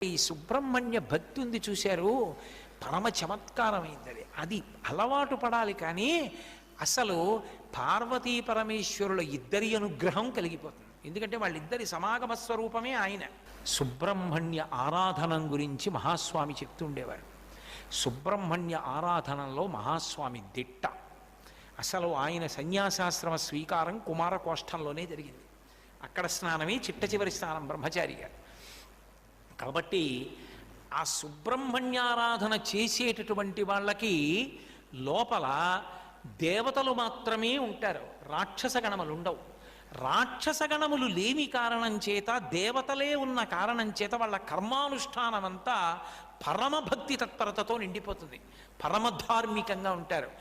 ఈ సుబ్రహ్మణ్య భక్తి ఉంది చూశారు, పరమ చమత్కారమైంది అది. అది అలవాటు పడాలి. కానీ అసలు పార్వతీ పరమేశ్వరుల ఇద్దరి అనుగ్రహం కలిగిపోతుంది. ఎందుకంటే వాళ్ళిద్దరి సమాగమ స్వరూపమే ఆయన. సుబ్రహ్మణ్య ఆరాధనం గురించి మహాస్వామి చెప్తుండేవారు. సుబ్రహ్మణ్య ఆరాధనలో మహాస్వామి దిట్ట. అసలు ఆయన సన్యాసాశ్రమ స్వీకారం కుమారకోష్టంలోనే జరిగింది. అక్కడ స్నానమే చిట్ట చివరి స్నానం బ్రహ్మచారి గారు. కాబట్టి ఆ సుబ్రహ్మణ్యారాధన చేసేటటువంటి వాళ్ళకి లోపల దేవతలు మాత్రమే ఉంటారు, రాక్షస గణములు ఉండవు. రాక్షస గణములు లేని కారణం చేత, దేవతలే ఉన్న కారణం చేత వాళ్ళ కర్మానుష్ఠానం అంతా పరమభక్తి తత్పరతతో నిండిపోతుంది, పరమధార్మికంగా ఉంటారు.